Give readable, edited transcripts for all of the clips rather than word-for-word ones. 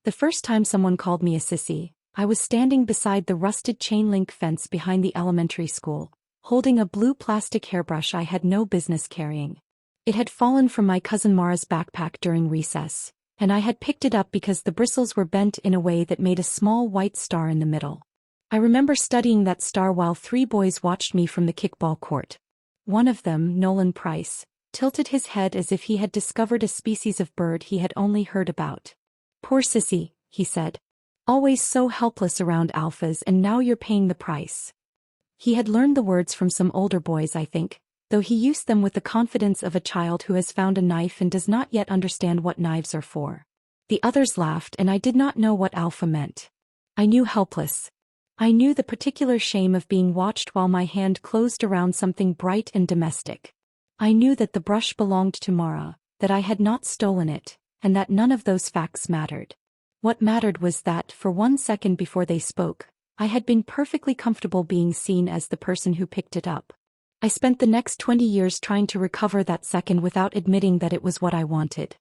The first time someone called me a sissy, I was standing beside the rusted chain-link fence behind the elementary school, holding a blue plastic hairbrush I had no business carrying. It had fallen from my cousin Mara's backpack during recess, and I had picked it up because the bristles were bent in a way that made a small white star in the middle. I remember studying that star while 3 boys watched me from the kickball court. One of them, Nolan Price, tilted his head as if he had discovered a species of bird he had only heard about. "Poor sissy," he said. "Always so helpless around alphas, and now you're paying the price." He had learned the words from some older boys, I think, though he used them with the confidence of a child who has found a knife and does not yet understand what knives are for. The others laughed, and I did not know what alpha meant. I knew helpless. I knew the particular shame of being watched while my hand closed around something bright and domestic. I knew that the brush belonged to Mara, that I had not stolen it, and that none of those facts mattered. What mattered was that, for 1 second before they spoke, I had been perfectly comfortable being seen as the person who picked it up. I spent the next 20 years trying to recover that second without admitting that it was what I wanted.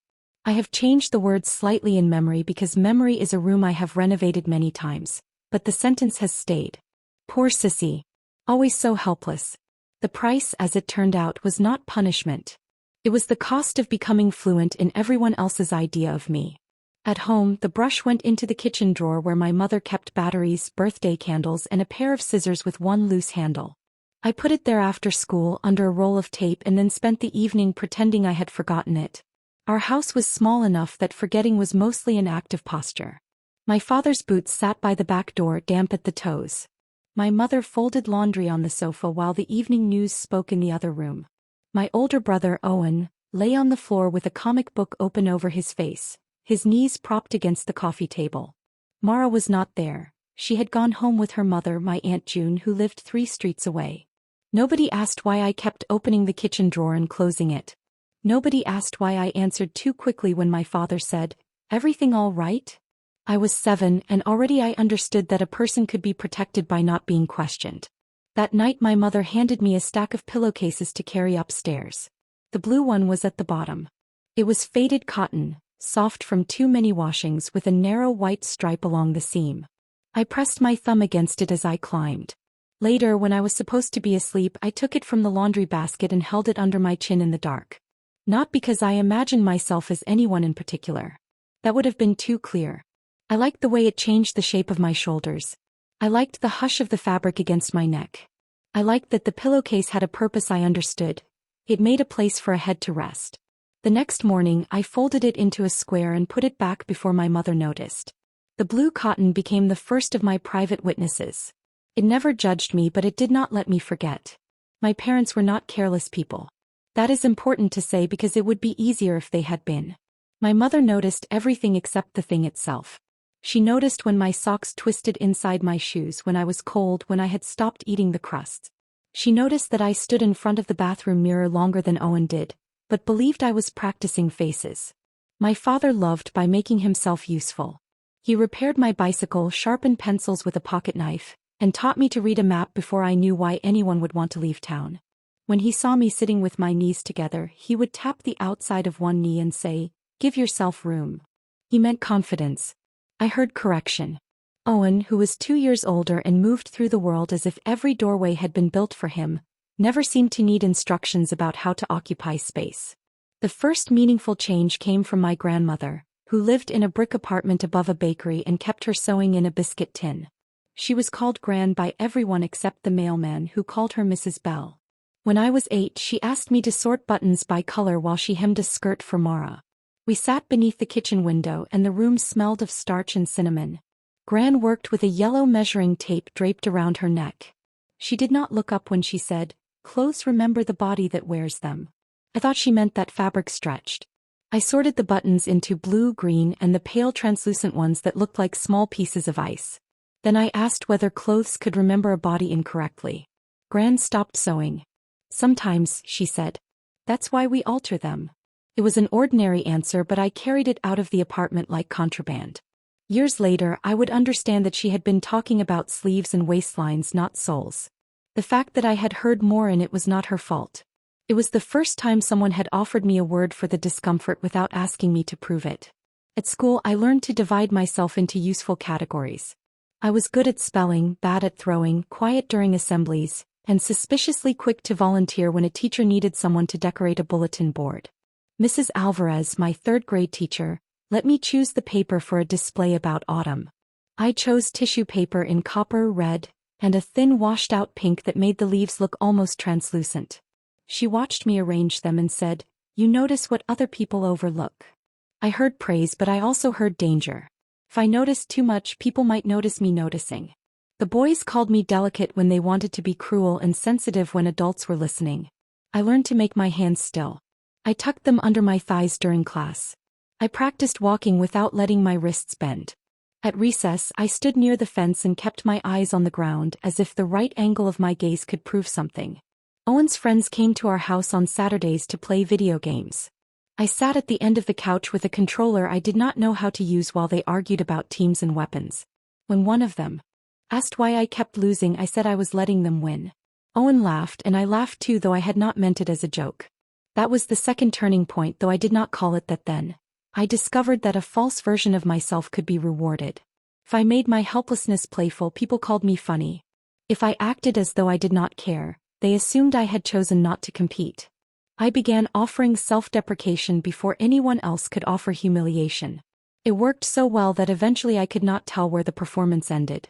I have changed the words slightly in memory because memory is a room I have renovated many times, but the sentence has stayed. Poor sissy. Always so helpless. The price, as it turned out, was not punishment. It was the cost of becoming fluent in everyone else's idea of me. At home, the brush went into the kitchen drawer where my mother kept batteries, birthday candles, and a pair of scissors with one loose handle. I put it there after school under a roll of tape and then spent the evening pretending I had forgotten it. Our house was small enough that forgetting was mostly an act of posture. My father's boots sat by the back door, damp at the toes. My mother folded laundry on the sofa while the evening news spoke in the other room. My older brother, Owen, lay on the floor with a comic book open over his face, his knees propped against the coffee table. Mara was not there. She had gone home with her mother, my Aunt June, who lived 3 streets away. Nobody asked why I kept opening the kitchen drawer and closing it. Nobody asked why I answered too quickly when my father said, "Everything all right?" I was 7, and already I understood that a person could be protected by not being questioned. That night my mother handed me a stack of pillowcases to carry upstairs. The blue one was at the bottom. It was faded cotton, soft from too many washings, with a narrow white stripe along the seam. I pressed my thumb against it as I climbed. Later, when I was supposed to be asleep, I took it from the laundry basket and held it under my chin in the dark. Not because I imagined myself as anyone in particular. That would have been too clear. I liked the way it changed the shape of my shoulders. I liked the hush of the fabric against my neck. I liked that the pillowcase had a purpose I understood. It made a place for a head to rest. The next morning, I folded it into a square and put it back before my mother noticed. The blue cotton became the first of my private witnesses. It never judged me, but it did not let me forget. My parents were not careless people. That is important to say because it would be easier if they had been. My mother noticed everything except the thing itself. She noticed when my socks twisted inside my shoes, when I was cold, when I had stopped eating the crust. She noticed that I stood in front of the bathroom mirror longer than Owen did, but believed I was practicing faces. My father loved by making himself useful. He repaired my bicycle, sharpened pencils with a pocket knife, and taught me to read a map before I knew why anyone would want to leave town. When he saw me sitting with my knees together, he would tap the outside of one knee and say, "Give yourself room." He meant confidence. I heard correction. Owen, who was 2 years older and moved through the world as if every doorway had been built for him, never seemed to need instructions about how to occupy space. The first meaningful change came from my grandmother, who lived in a brick apartment above a bakery and kept her sewing in a biscuit tin. She was called Gran by everyone except the mailman, who called her Mrs. Bell. When I was 8, she asked me to sort buttons by color while she hemmed a skirt for Mara. We sat beneath the kitchen window and the room smelled of starch and cinnamon. Gran worked with a yellow measuring tape draped around her neck. She did not look up when she said, "Clothes remember the body that wears them." I thought she meant that fabric stretched. I sorted the buttons into blue, green, and the pale translucent ones that looked like small pieces of ice. Then I asked whether clothes could remember a body incorrectly. Gran stopped sewing. "Sometimes," she said. "That's why we alter them." It was an ordinary answer, but I carried it out of the apartment like contraband. Years later, I would understand that she had been talking about sleeves and waistlines, not soles. The fact that I had heard more in it was not her fault. It was the first time someone had offered me a word for the discomfort without asking me to prove it. At school, I learned to divide myself into useful categories. I was good at spelling, bad at throwing, quiet during assemblies, and suspiciously quick to volunteer when a teacher needed someone to decorate a bulletin board. Mrs. Alvarez, my third-grade teacher, let me choose the paper for a display about autumn. I chose tissue paper in copper red, and a thin washed-out pink that made the leaves look almost translucent. She watched me arrange them and said, "You notice what other people overlook." I heard praise, but I also heard danger. If I noticed too much, people might notice me noticing. The boys called me delicate when they wanted to be cruel and sensitive when adults were listening. I learned to make my hands still. I tucked them under my thighs during class. I practiced walking without letting my wrists bend. At recess, I stood near the fence and kept my eyes on the ground as if the right angle of my gaze could prove something. Owen's friends came to our house on Saturdays to play video games. I sat at the end of the couch with a controller I did not know how to use while they argued about teams and weapons. When one of them asked why I kept losing, I said I was letting them win. Owen laughed, and I laughed too, though I had not meant it as a joke. That was the second turning point, though I did not call it that then. I discovered that a false version of myself could be rewarded. If I made my helplessness playful, people called me funny. If I acted as though I did not care, they assumed I had chosen not to compete. I began offering self-deprecation before anyone else could offer humiliation. It worked so well that eventually I could not tell where the performance ended.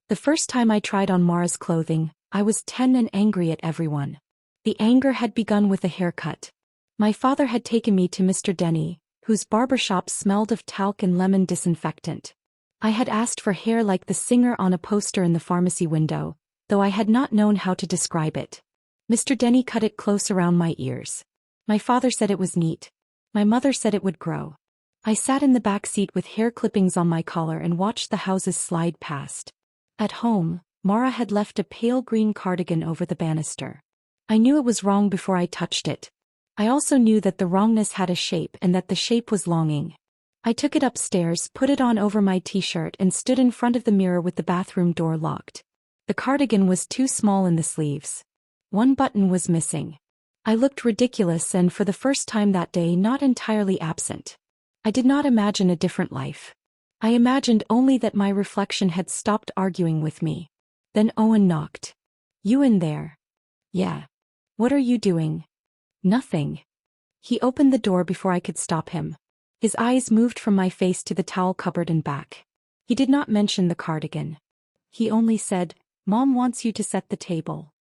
The first time I tried on Mara's clothing, I was 10 and angry at everyone. The anger had begun with a haircut. My father had taken me to Mr. Denny, whose barbershop smelled of talc and lemon disinfectant. I had asked for hair like the singer on a poster in the pharmacy window, though I had not known how to describe it. Mr. Denny cut it close around my ears. My father said it was neat. My mother said it would grow. I sat in the back seat with hair clippings on my collar and watched the houses slide past. At home, Mara had left a pale green cardigan over the banister. I knew it was wrong before I touched it. I also knew that the wrongness had a shape and that the shape was longing. I took it upstairs, put it on over my t-shirt, and stood in front of the mirror with the bathroom door locked. The cardigan was too small in the sleeves. One button was missing. I looked ridiculous and, for the first time that day, not entirely absent. I did not imagine a different life. I imagined only that my reflection had stopped arguing with me. Then Owen knocked. "You in there?" "Yeah." "What are you doing?" "Nothing." He opened the door before I could stop him. His eyes moved from my face to the towel cupboard and back. He did not mention the cardigan. He only said, "Mom wants you to set the table."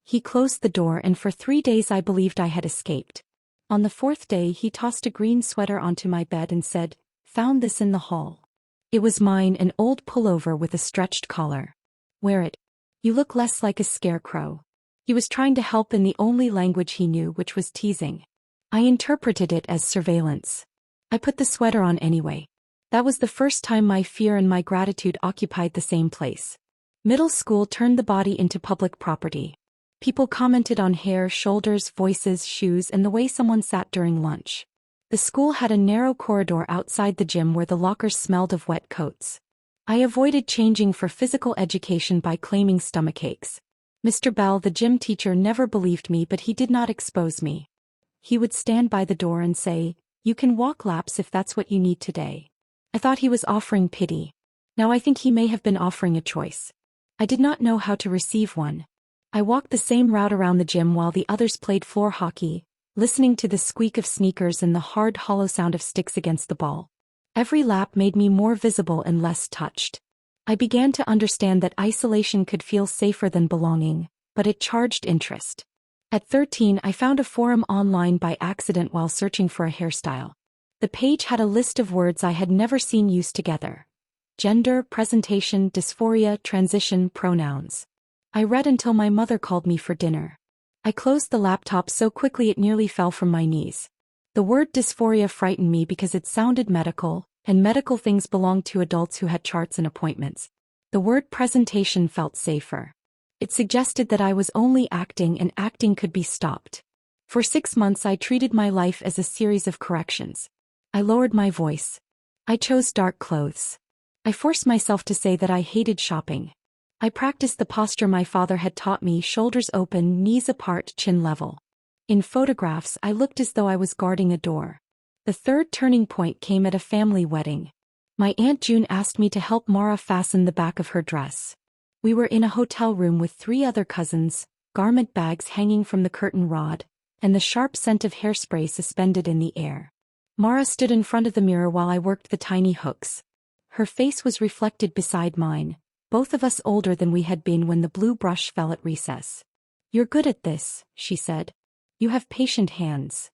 He closed the door, and for 3 days I believed I had escaped. On the 4th day he tossed a green sweater onto my bed and said, "Found this in the hall." It was mine, an old pullover with a stretched collar. "Wear it. You look less like a scarecrow." He was trying to help in the only language he knew, which was teasing. I interpreted it as surveillance. I put the sweater on anyway. That was the first time my fear and my gratitude occupied the same place. Middle school turned the body into public property. People commented on hair, shoulders, voices, shoes, and the way someone sat during lunch. The school had a narrow corridor outside the gym where the lockers smelled of wet coats. I avoided changing for physical education by claiming stomachaches. Mr. Bell, the gym teacher, never believed me, but he did not expose me. He would stand by the door and say, "You can walk laps if that's what you need today." I thought he was offering pity. Now I think he may have been offering a choice. I did not know how to receive one. I walked the same route around the gym while the others played floor hockey, listening to the squeak of sneakers and the hard, hollow sound of sticks against the ball. Every lap made me more visible and less touched. I began to understand that isolation could feel safer than belonging, but it charged interest. At 13, I found a forum online by accident while searching for a hairstyle. The page had a list of words I had never seen used together: gender, presentation, dysphoria, transition, pronouns. I read until my mother called me for dinner. I closed the laptop so quickly it nearly fell from my knees. The word dysphoria frightened me because it sounded medical, and medical things belonged to adults who had charts and appointments. The word presentation felt safer. It suggested that I was only acting and acting could be stopped. For 6 months I treated my life as a series of corrections. I lowered my voice. I chose dark clothes. I forced myself to say that I hated shopping. I practiced the posture my father had taught me: shoulders open, knees apart, chin level. In photographs I looked as though I was guarding a door. The third turning point came at a family wedding. My Aunt June asked me to help Mara fasten the back of her dress. We were in a hotel room with 3 other cousins, garment bags hanging from the curtain rod, and the sharp scent of hairspray suspended in the air. Mara stood in front of the mirror while I worked the tiny hooks. Her face was reflected beside mine, both of us older than we had been when the blue brush fell at recess. "You're good at this," she said. "You have patient hands."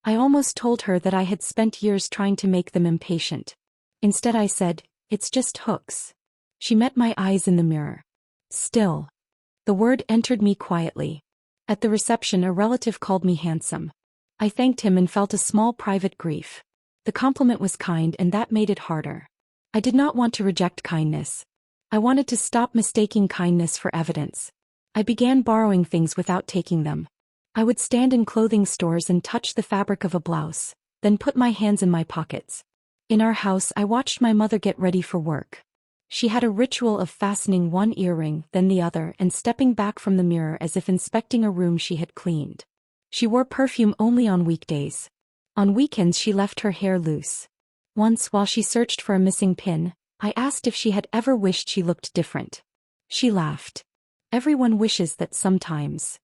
I almost told her that I had spent years trying to make them impatient. Instead I said, "It's just hooks." She met my eyes in the mirror. "Still." The word entered me quietly. At the reception a relative called me handsome. I thanked him and felt a small private grief. The compliment was kind and that made it harder. I did not want to reject kindness. I wanted to stop mistaking kindness for evidence. I began borrowing things without taking them. I would stand in clothing stores and touch the fabric of a blouse, then put my hands in my pockets. In our house I watched my mother get ready for work. She had a ritual of fastening one earring, then the other, and stepping back from the mirror as if inspecting a room she had cleaned. She wore perfume only on weekdays. On weekends she left her hair loose. Once, while she searched for a missing pin, I asked if she had ever wished she looked different. She laughed. "Everyone wishes that sometimes."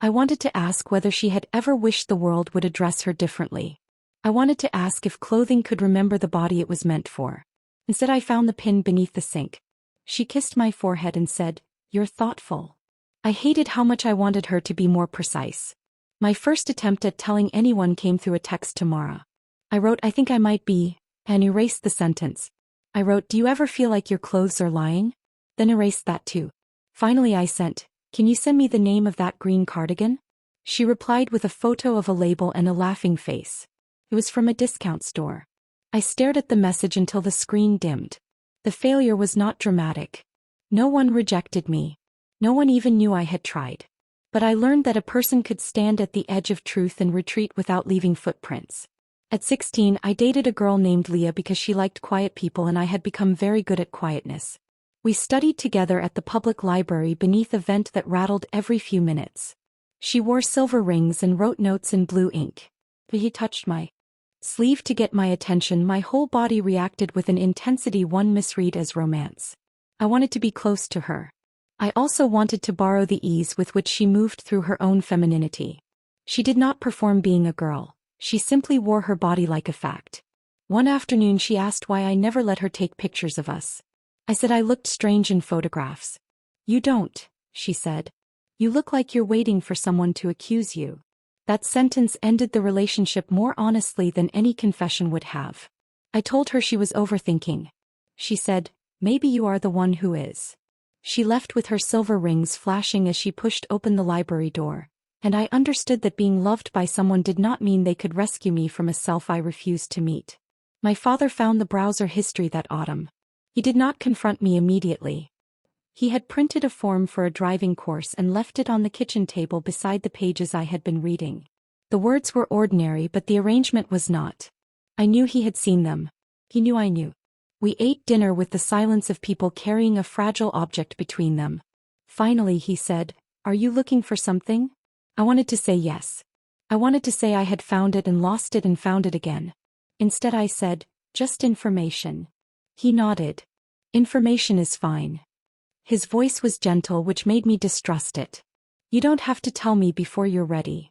I wanted to ask whether she had ever wished the world would address her differently. I wanted to ask if clothing could remember the body it was meant for. Instead I found the pin beneath the sink. She kissed my forehead and said, "You're thoughtful." I hated how much I wanted her to be more precise. My first attempt at telling anyone came through a text to Mara. I wrote, "I think I might be," and erased the sentence. I wrote, "Do you ever feel like your clothes are lying?" Then erased that too. Finally I sent, "Can you send me the name of that green cardigan?" She replied with a photo of a label and a laughing face. It was from a discount store. I stared at the message until the screen dimmed. The failure was not dramatic. No one rejected me. No one even knew I had tried. But I learned that a person could stand at the edge of truth and retreat without leaving footprints. At 16, I dated a girl named Leah because she liked quiet people and I had become very good at quietness. We studied together at the public library beneath a vent that rattled every few minutes. She wore silver rings and wrote notes in blue ink. He touched my sleeve to get my attention. My whole body reacted with an intensity one misread as romance. I wanted to be close to her. I also wanted to borrow the ease with which she moved through her own femininity. She did not perform being a girl. She simply wore her body like a fact. One afternoon she asked why I never let her take pictures of us. I said I looked strange in photographs. "You don't," she said. "You look like you're waiting for someone to accuse you." That sentence ended the relationship more honestly than any confession would have. I told her she was overthinking. She said, "Maybe you are the one who is." She left with her silver rings flashing as she pushed open the library door, and I understood that being loved by someone did not mean they could rescue me from a self I refused to meet. My father found the browser history that autumn. He did not confront me immediately. He had printed a form for a driving course and left it on the kitchen table beside the pages I had been reading. The words were ordinary but the arrangement was not. I knew he had seen them. He knew I knew. We ate dinner with the silence of people carrying a fragile object between them. Finally he said, "Are you looking for something?" I wanted to say yes. I wanted to say I had found it and lost it and found it again. Instead I said, "Just information." He nodded. "Information is fine." His voice was gentle, which made me distrust it. "You don't have to tell me before you're ready."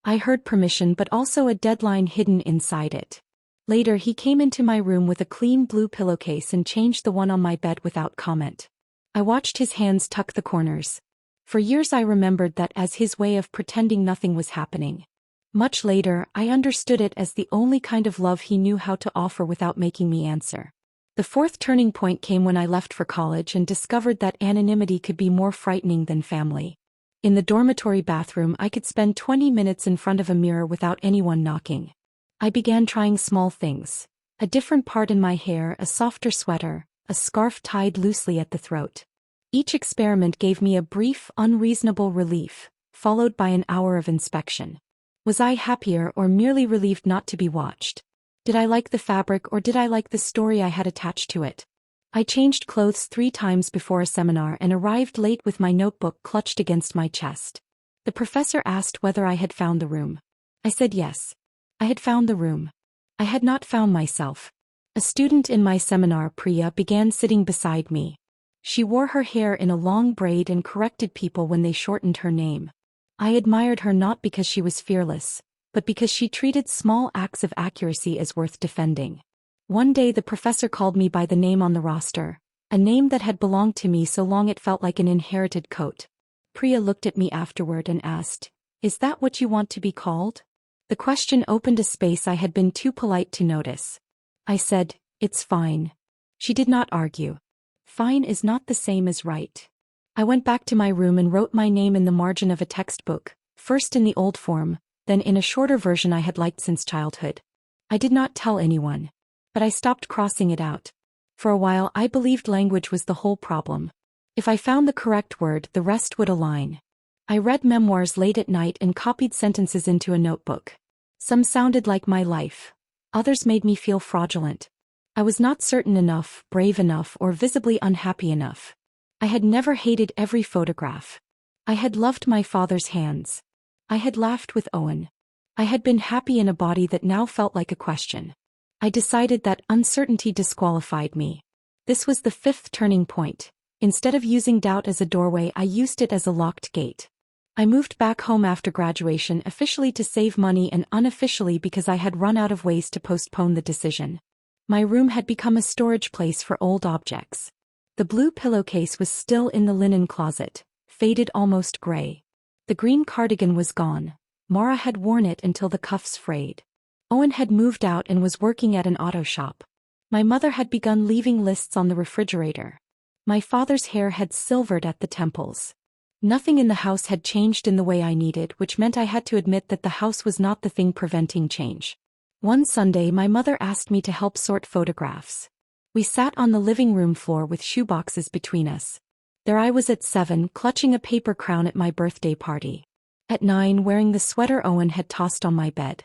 I heard permission but also a deadline hidden inside it. Later he came into my room with a clean blue pillowcase and changed the one on my bed without comment. I watched his hands tuck the corners. For years I remembered that as his way of pretending nothing was happening. Much later, I understood it as the only kind of love he knew how to offer without making me answer. The fourth turning point came when I left for college and discovered that anonymity could be more frightening than family. In the dormitory bathroom I could spend 20 minutes in front of a mirror without anyone knocking. I began trying small things. A different part in my hair, a softer sweater, a scarf tied loosely at the throat. Each experiment gave me a brief, unreasonable relief, followed by an hour of inspection. Was I happier or merely relieved not to be watched? Did I like the fabric or did I like the story I had attached to it? I changed clothes 3 times before a seminar and arrived late with my notebook clutched against my chest. The professor asked whether I had found the room. I said yes. I had found the room. I had not found myself. A student in my seminar, Priya, began sitting beside me. She wore her hair in a long braid and corrected people when they shortened her name. I admired her not because she was fearless, but because she treated small acts of accuracy as worth defending. One day the professor called me by the name on the roster, a name that had belonged to me so long it felt like an inherited coat. Priya looked at me afterward and asked, "Is that what you want to be called?" The question opened a space I had been too polite to notice. I said, "It's fine." She did not argue. Fine is not the same as right. I went back to my room and wrote my name in the margin of a textbook, first in the old form, then in a shorter version I had liked since childhood. I did not tell anyone. But I stopped crossing it out. For a while I believed language was the whole problem. If I found the correct word, the rest would align. I read memoirs late at night and copied sentences into a notebook. Some sounded like my life. Others made me feel fraudulent. I was not certain enough, brave enough, or visibly unhappy enough. I had never hated every photograph. I had loved my father's hands. I had laughed with Owen. I had been happy in a body that now felt like a question. I decided that uncertainty disqualified me. This was the fifth turning point. Instead of using doubt as a doorway, I used it as a locked gate. I moved back home after graduation, officially to save money and unofficially because I had run out of ways to postpone the decision. My room had become a storage place for old objects. The blue pillowcase was still in the linen closet, faded almost gray. The green cardigan was gone. Mara had worn it until the cuffs frayed. Owen had moved out and was working at an auto shop. My mother had begun leaving lists on the refrigerator. My father's hair had silvered at the temples. Nothing in the house had changed in the way I needed, which meant I had to admit that the house was not the thing preventing change. One Sunday my mother asked me to help sort photographs. We sat on the living room floor with shoeboxes between us. There I was at 7, clutching a paper crown at my birthday party. At 9, wearing the sweater Owen had tossed on my bed.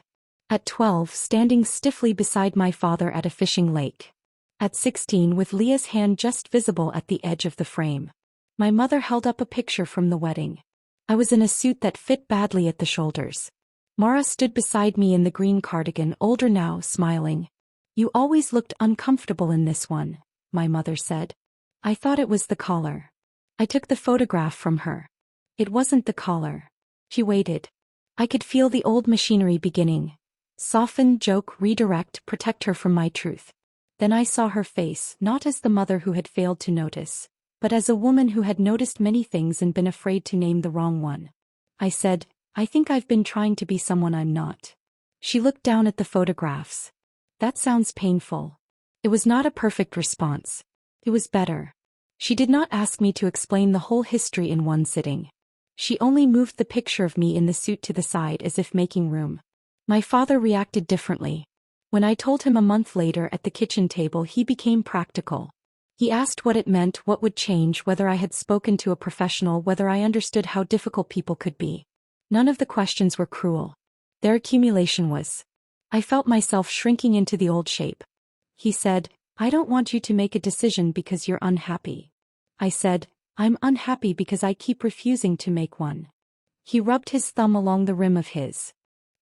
At 12, standing stiffly beside my father at a fishing lake. At 16, with Leah's hand just visible at the edge of the frame. My mother held up a picture from the wedding. I was in a suit that fit badly at the shoulders. Mara stood beside me in the green cardigan, older now, smiling. "You always looked uncomfortable in this one," my mother said. I thought it was the collar. I took the photograph from her. It wasn't the collar. She waited. I could feel the old machinery beginning. Soften, joke, redirect, protect her from my truth. Then I saw her face, not as the mother who had failed to notice, but as a woman who had noticed many things and been afraid to name the wrong one. I said, "I think I've been trying to be someone I'm not." She looked down at the photographs. "That sounds painful." It was not a perfect response. It was better. She did not ask me to explain the whole history in one sitting. She only moved the picture of me in the suit to the side as if making room. My father reacted differently. When I told him a month later at the kitchen table, he became practical. He asked what it meant, what would change, whether I had spoken to a professional, whether I understood how difficult people could be. None of the questions were cruel. Their accumulation was. I felt myself shrinking into the old shape. He said, "I don't want you to make a decision because you're unhappy." I said, "I'm unhappy because I keep refusing to make one." He rubbed his thumb along the rim of his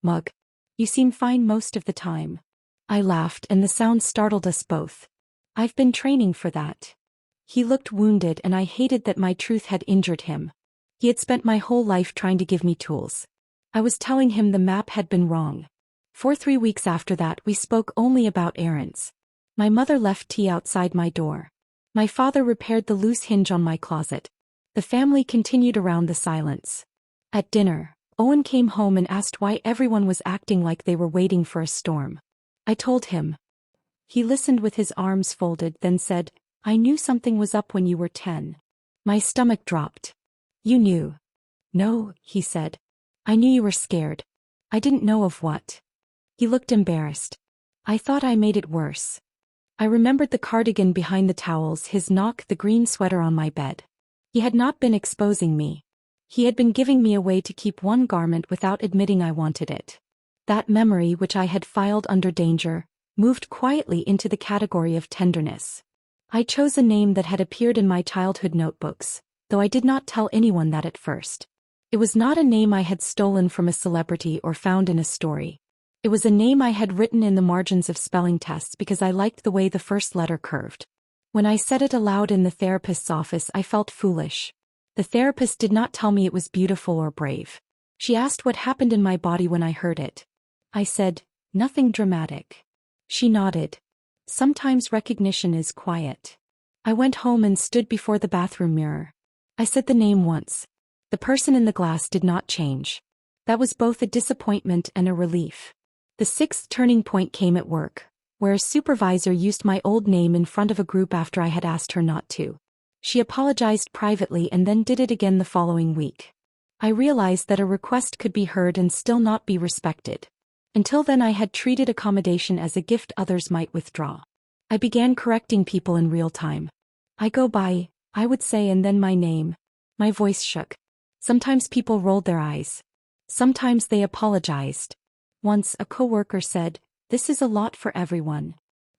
mug. "You seem fine most of the time." I laughed and the sound startled us both. "I've been training for that." He looked wounded and I hated that my truth had injured him. He had spent my whole life trying to give me tools. I was telling him the map had been wrong. For 3 weeks after that we spoke only about errands. My mother left tea outside my door. My father repaired the loose hinge on my closet. The family continued around the silence. At dinner, Owen came home and asked why everyone was acting like they were waiting for a storm. I told him. He listened with his arms folded, then said, "I knew something was up when you were 10. My stomach dropped. "You knew?" "No," he said. "I knew you were scared. I didn't know of what." He looked embarrassed. I thought I made it worse. I remembered the cardigan behind the towels, his knock, the green sweater on my bed. He had not been exposing me. He had been giving me away to keep one garment without admitting I wanted it. That memory, which I had filed under danger, moved quietly into the category of tenderness. I chose a name that had appeared in my childhood notebooks, though I did not tell anyone that at first. It was not a name I had stolen from a celebrity or found in a story. It was a name I had written in the margins of spelling tests because I liked the way the first letter curved. When I said it aloud in the therapist's office, I felt foolish. The therapist did not tell me it was beautiful or brave. She asked what happened in my body when I heard it. I said, "Nothing dramatic." She nodded. "Sometimes recognition is quiet." I went home and stood before the bathroom mirror. I said the name once. The person in the glass did not change. That was both a disappointment and a relief. The sixth turning point came at work, where a supervisor used my old name in front of a group after I had asked her not to. She apologized privately and then did it again the following week. I realized that a request could be heard and still not be respected. Until then I had treated accommodation as a gift others might withdraw. I began correcting people in real time. "I go by," I would say, and then my name. My voice shook. Sometimes people rolled their eyes. Sometimes they apologized. Once a coworker said, "This is a lot for everyone."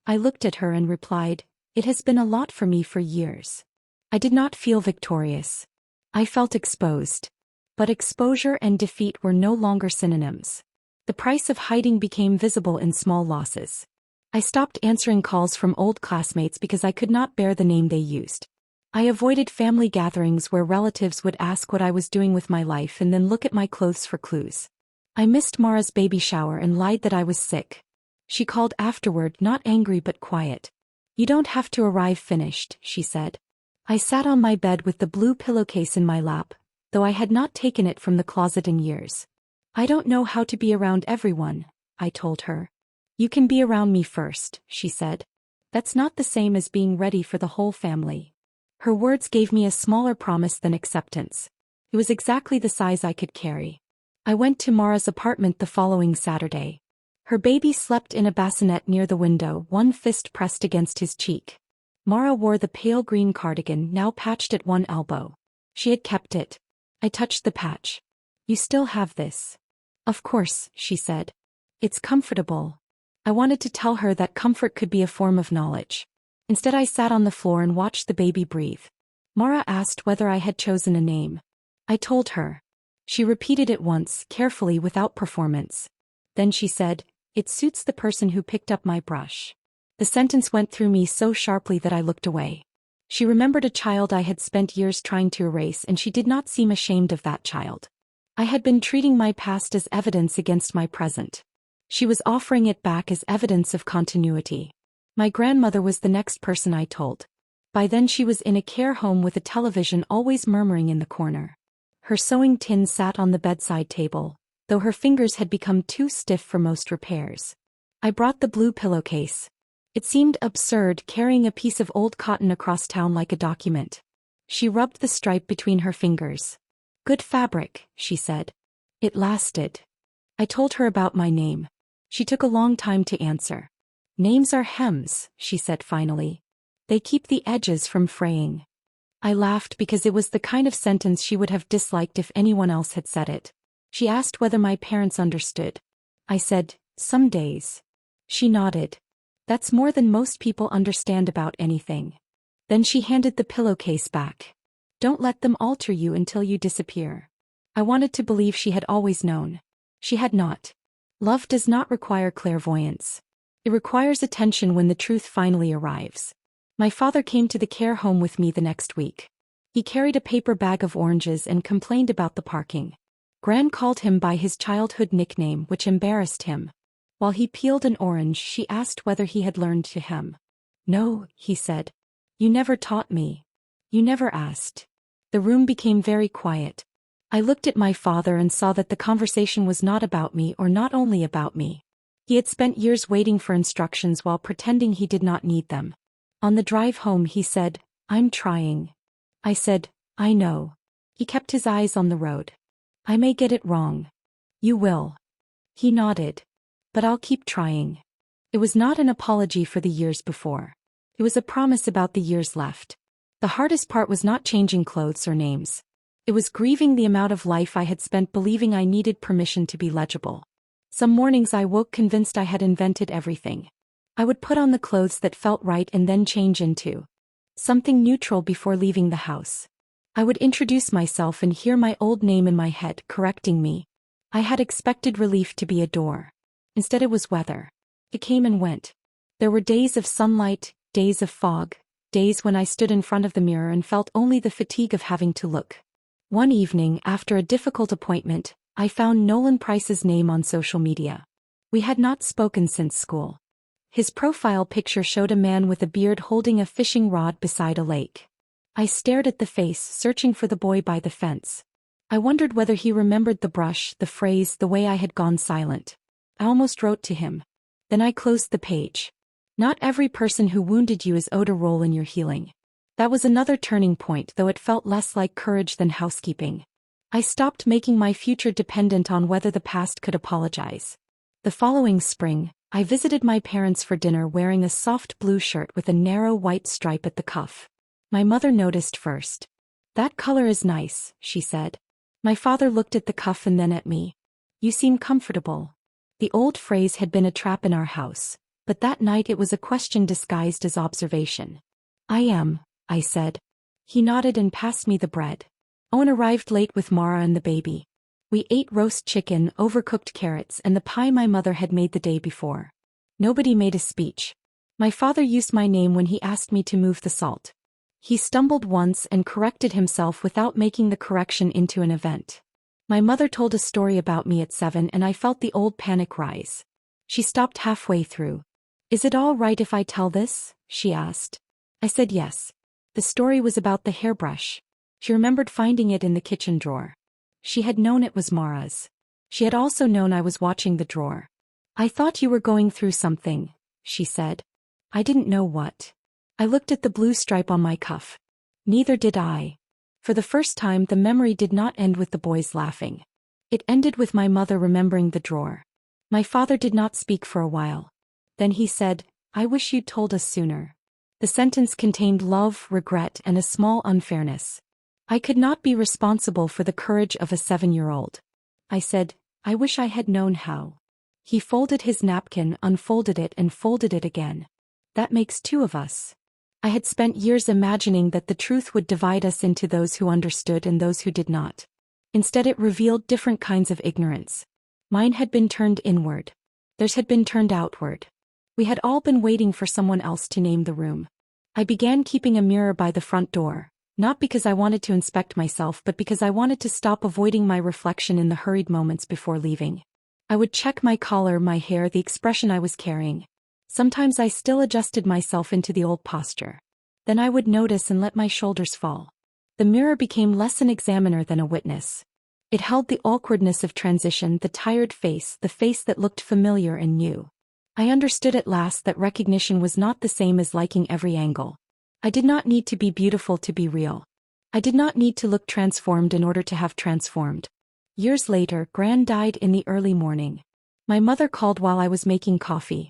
I looked at her and replied, "It has been a lot for me for years." I did not feel victorious. I felt exposed. But exposure and defeat were no longer synonyms. The price of hiding became visible in small losses. I stopped answering calls from old classmates because I could not bear the name they used. I avoided family gatherings where relatives would ask what I was doing with my life and then look at my clothes for clues. I missed Mara's baby shower and lied that I was sick. She called afterward, not angry but quiet. "You don't have to arrive finished," she said. I sat on my bed with the blue pillowcase in my lap, though I had not taken it from the closet in years. "I don't know how to be around everyone," I told her. "You can be around me first," she said. "That's not the same as being ready for the whole family." Her words gave me a smaller promise than acceptance. It was exactly the size I could carry. I went to Mara's apartment the following Saturday. Her baby slept in a bassinet near the window, one fist pressed against his cheek. Mara wore the pale green cardigan, now patched at one elbow. She had kept it. I touched the patch. "You still have this?" "Of course," she said. "It's comfortable." I wanted to tell her that comfort could be a form of knowledge. Instead I sat on the floor and watched the baby breathe. Mara asked whether I had chosen a name. I told her. She repeated it once, carefully without performance. Then she said, "It suits the person who picked up my brush." The sentence went through me so sharply that I looked away. She remembered a child I had spent years trying to erase, and she did not seem ashamed of that child. I had been treating my past as evidence against my present. She was offering it back as evidence of continuity. My grandmother was the next person I told. By then she was in a care home with a television always murmuring in the corner. Her sewing tin sat on the bedside table, though her fingers had become too stiff for most repairs. I brought the blue pillowcase. It seemed absurd carrying a piece of old cotton across town like a document. She rubbed the stripe between her fingers. "Good fabric," she said. "It lasted." I told her about my name. She took a long time to answer. "Names are hems," she said finally. "They keep the edges from fraying." I laughed because it was the kind of sentence she would have disliked if anyone else had said it. She asked whether my parents understood. I said, "Some days." She nodded. "That's more than most people understand about anything." Then she handed the pillowcase back. "Don't let them alter you until you disappear." I wanted to believe she had always known. She had not. Love does not require clairvoyance. It requires attention when the truth finally arrives. My father came to the care home with me the next week. He carried a paper bag of oranges and complained about the parking. Gran called him by his childhood nickname, which embarrassed him. While he peeled an orange, she asked whether he had learned to hem. "No," he said. "You never taught me. You never asked." The room became very quiet. I looked at my father and saw that the conversation was not about me, or not only about me. He had spent years waiting for instructions while pretending he did not need them. On the drive home he said, "I'm trying." I said, "I know." He kept his eyes on the road. "I may get it wrong." "You will." He nodded. "But I'll keep trying." It was not an apology for the years before. It was a promise about the years left. The hardest part was not changing clothes or names. It was grieving the amount of life I had spent believing I needed permission to be legible. Some mornings I woke convinced I had invented everything. I would put on the clothes that felt right and then change into something neutral before leaving the house. I would introduce myself and hear my old name in my head correcting me. I had expected relief to be a door. Instead it was weather. It came and went. There were days of sunlight, days of fog, days when I stood in front of the mirror and felt only the fatigue of having to look. One evening, after a difficult appointment, I found Nolan Price's name on social media. We had not spoken since school. His profile picture showed a man with a beard holding a fishing rod beside a lake. I stared at the face, searching for the boy by the fence. I wondered whether he remembered the brush, the phrase, the way I had gone silent. I almost wrote to him. Then I closed the page. Not every person who wounded you is owed a role in your healing. That was another turning point, though it felt less like courage than housekeeping. I stopped making my future dependent on whether the past could apologize. The following spring, I visited my parents for dinner wearing a soft blue shirt with a narrow white stripe at the cuff. My mother noticed first. "That color is nice," she said. My father looked at the cuff and then at me. "You seem comfortable." The old phrase had been a trap in our house, but that night it was a question disguised as observation. "I am," I said. He nodded and passed me the bread. Owen arrived late with Mara and the baby. We ate roast chicken, overcooked carrots, and the pie my mother had made the day before. Nobody made a speech. My father used my name when he asked me to move the salt. He stumbled once and corrected himself without making the correction into an event. My mother told a story about me at 7 and I felt the old panic rise. She stopped halfway through. "Is it all right if I tell this?" she asked. I said yes. The story was about the hairbrush. She remembered finding it in the kitchen drawer. She had known it was Mara's. She had also known I was watching the drawer. "I thought you were going through something," she said. I didn't know what. I looked at the blue stripe on my cuff. Neither did I. For the first time, the memory did not end with the boys laughing. It ended with my mother remembering the drawer. My father did not speak for a while. Then he said, "I wish you'd told us sooner." The sentence contained love, regret, and a small unfairness. I could not be responsible for the courage of a 7-year-old. I said, "I wish I had known how." He folded his napkin, unfolded it, and folded it again. "That makes 2 of us." I had spent years imagining that the truth would divide us into those who understood and those who did not. Instead, it revealed different kinds of ignorance. Mine had been turned inward. Theirs had been turned outward. We had all been waiting for someone else to name the room. I began keeping a mirror by the front door, not because I wanted to inspect myself but because I wanted to stop avoiding my reflection in the hurried moments before leaving. I would check my collar, my hair, the expression I was carrying. Sometimes I still adjusted myself into the old posture. Then I would notice and let my shoulders fall. The mirror became less an examiner than a witness. It held the awkwardness of transition, the tired face, the face that looked familiar and new. I understood at last that recognition was not the same as liking every angle. I did not need to be beautiful to be real. I did not need to look transformed in order to have transformed. Years later, Gran died in the early morning. My mother called while I was making coffee.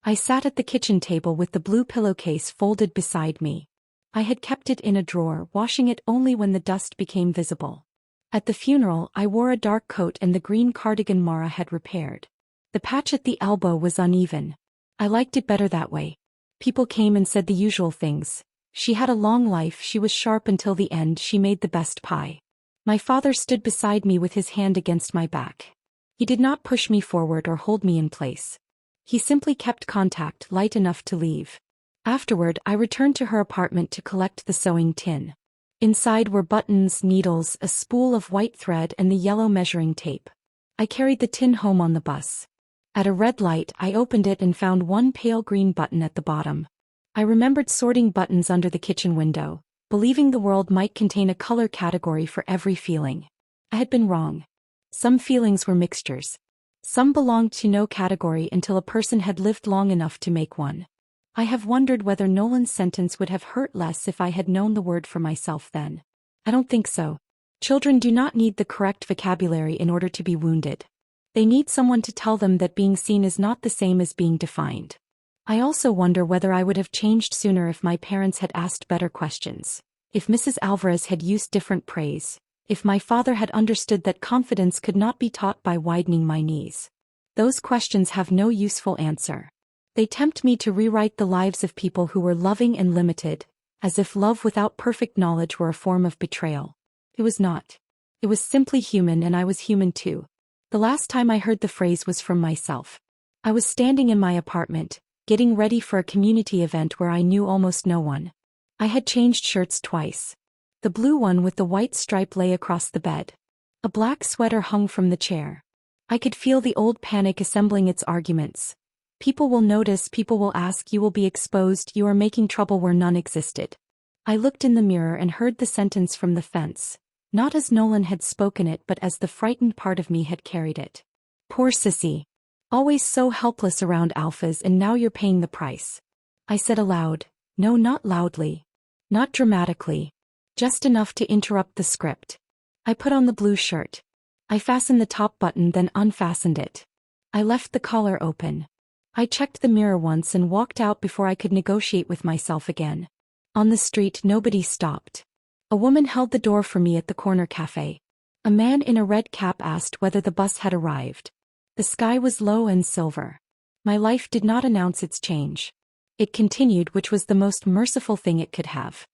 I sat at the kitchen table with the blue pillowcase folded beside me. I had kept it in a drawer, washing it only when the dust became visible. At the funeral, I wore a dark coat and the green cardigan Mara had repaired. The patch at the elbow was uneven. I liked it better that way. People came and said the usual things. "She had a long life, she was sharp until the end, she made the best pie." My father stood beside me with his hand against my back. He did not push me forward or hold me in place. He simply kept contact, light enough to leave. Afterward, I returned to her apartment to collect the sewing tin. Inside were buttons, needles, a spool of white thread, and the yellow measuring tape. I carried the tin home on the bus. At a red light, I opened it and found one pale green button at the bottom. I remembered sorting buttons under the kitchen window, believing the world might contain a color category for every feeling. I had been wrong. Some feelings were mixtures. Some belonged to no category until a person had lived long enough to make one. I have wondered whether Nolan's sentence would have hurt less if I had known the word for myself then. I don't think so. Children do not need the correct vocabulary in order to be wounded. They need someone to tell them that being seen is not the same as being defined. I also wonder whether I would have changed sooner if my parents had asked better questions, if Mrs. Alvarez had used different praise, if my father had understood that confidence could not be taught by widening my knees. Those questions have no useful answer. They tempt me to rewrite the lives of people who were loving and limited, as if love without perfect knowledge were a form of betrayal. It was not. It was simply human, and I was human too. The last time I heard the phrase was from myself. I was standing in my apartment, getting ready for a community event where I knew almost no one. I had changed shirts twice. The blue one with the white stripe lay across the bed. A black sweater hung from the chair. I could feel the old panic assembling its arguments. People will notice, people will ask, you will be exposed, you are making trouble where none existed. I looked in the mirror and heard the sentence from the fence, not as Nolan had spoken it but as the frightened part of me had carried it. Poor sissy. Always so helpless around alphas, and now you're paying the price. I said aloud, no, not loudly. Not dramatically. Just enough to interrupt the script. I put on the blue shirt. I fastened the top button, then unfastened it. I left the collar open. I checked the mirror once and walked out before I could negotiate with myself again. On the street, nobody stopped. A woman held the door for me at the corner cafe. A man in a red cap asked whether the bus had arrived. The sky was low and silver. My life did not announce its change. It continued, which was the most merciful thing it could have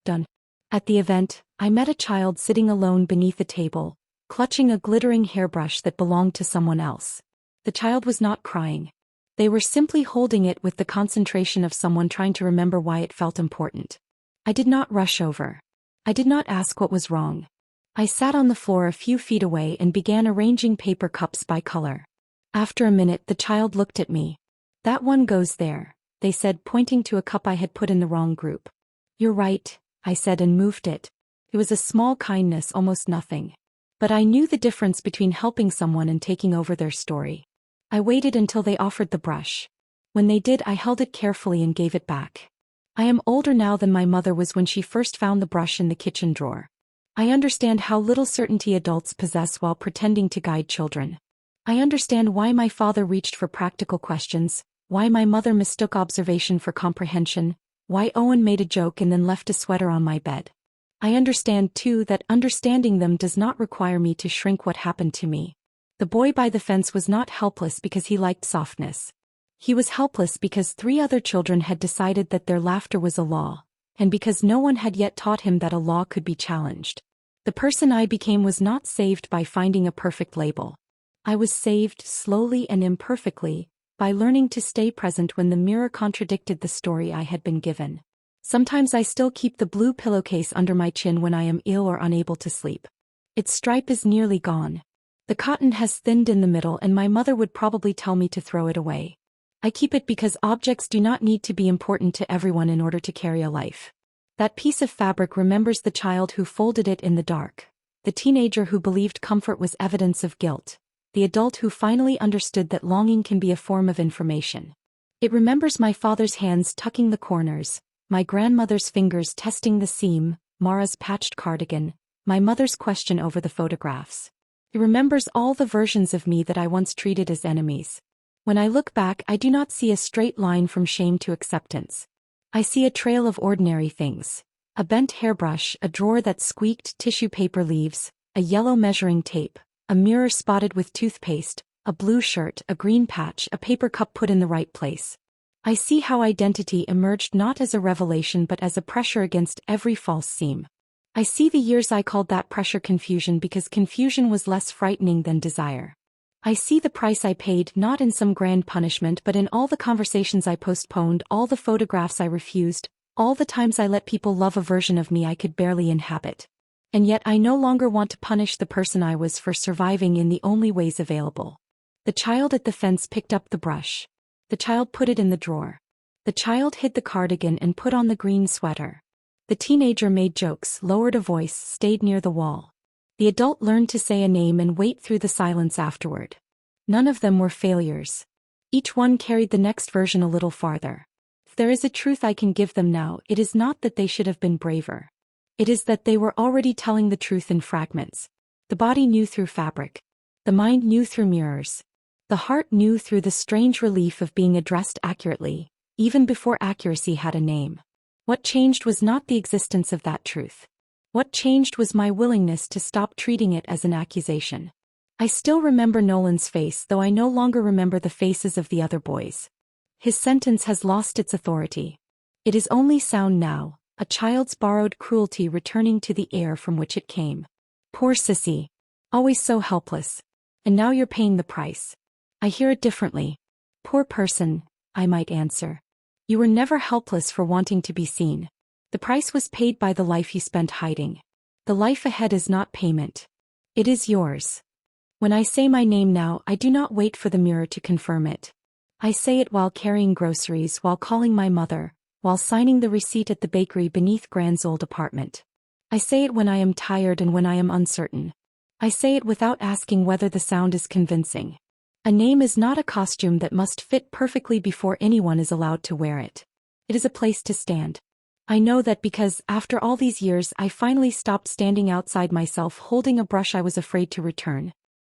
done. At the event, I met a child sitting alone beneath a table, clutching a glittering hairbrush that belonged to someone else. The child was not crying. They were simply holding it with the concentration of someone trying to remember why it felt important. I did not rush over. I did not ask what was wrong. I sat on the floor a few feet away and began arranging paper cups by color. After a minute, the child looked at me. That one goes there, they said, pointing to a cup I had put in the wrong group. You're right, I said and moved it. It was a small kindness, almost nothing. But I knew the difference between helping someone and taking over their story. I waited until they offered the brush. When they did, I held it carefully and gave it back. I am older now than my mother was when she first found the brush in the kitchen drawer. I understand how little certainty adults possess while pretending to guide children. I understand why my father reached for practical questions, why my mother mistook observation for comprehension, why Owen made a joke and then left a sweater on my bed. I understand, too, that understanding them does not require me to shrink what happened to me. The boy by the fence was not helpless because he liked softness. He was helpless because 3 other children had decided that their laughter was a law, and because no one had yet taught him that a law could be challenged. The person I became was not saved by finding a perfect label. I was saved, slowly and imperfectly, by learning to stay present when the mirror contradicted the story I had been given. Sometimes I still keep the blue pillowcase under my chin when I am ill or unable to sleep. Its stripe is nearly gone. The cotton has thinned in the middle and my mother would probably tell me to throw it away. I keep it because objects do not need to be important to everyone in order to carry a life. That piece of fabric remembers the child who folded it in the dark, the teenager who believed comfort was evidence of guilt, the adult who finally understood that longing can be a form of information. It remembers my father's hands tucking the corners, my grandmother's fingers testing the seam, Mara's patched cardigan, my mother's question over the photographs. It remembers all the versions of me that I once treated as enemies. When I look back, I do not see a straight line from shame to acceptance. I see a trail of ordinary things. A bent hairbrush, a drawer that squeaked, tissue paper leaves, a yellow measuring tape, a mirror spotted with toothpaste, a blue shirt, a green patch, a paper cup put in the right place. I see how identity emerged not as a revelation but as a pressure against every false seam. I see the years I called that pressure confusion because confusion was less frightening than desire. I see the price I paid not in some grand punishment but in all the conversations I postponed, all the photographs I refused, all the times I let people love a version of me I could barely inhabit. And yet I no longer want to punish the person I was for surviving in the only ways available. The child at the fence picked up the brush. The child put it in the drawer. The child hid the cardigan and put on the green sweater. The teenager made jokes, lowered a voice, stayed near the wall. The adult learned to say a name and wait through the silence afterward. None of them were failures. Each one carried the next version a little farther. If there is a truth I can give them now, it is not that they should have been braver. It is that they were already telling the truth in fragments. The body knew through fabric. The mind knew through mirrors. The heart knew through the strange relief of being addressed accurately, even before accuracy had a name. What changed was not the existence of that truth. What changed was my willingness to stop treating it as an accusation. I still remember Nolan's face, though I no longer remember the faces of the other boys. His sentence has lost its authority. It is only sound now, a child's borrowed cruelty returning to the air from which it came. Poor sissy. Always so helpless. And now you're paying the price. I hear it differently. Poor person, I might answer. You were never helpless for wanting to be seen. The price was paid by the life you spent hiding. The life ahead is not payment. It is yours. When I say my name now, I do not wait for the mirror to confirm it. I say it while carrying groceries, while calling my mother, while signing the receipt at the bakery beneath Grand's old apartment. I say it when I am tired and when I am uncertain. I say it without asking whether the sound is convincing. A name is not a costume that must fit perfectly before anyone is allowed to wear it. It is a place to stand. I know that because, after all these years, I finally stopped standing outside myself holding a brush I was afraid to return.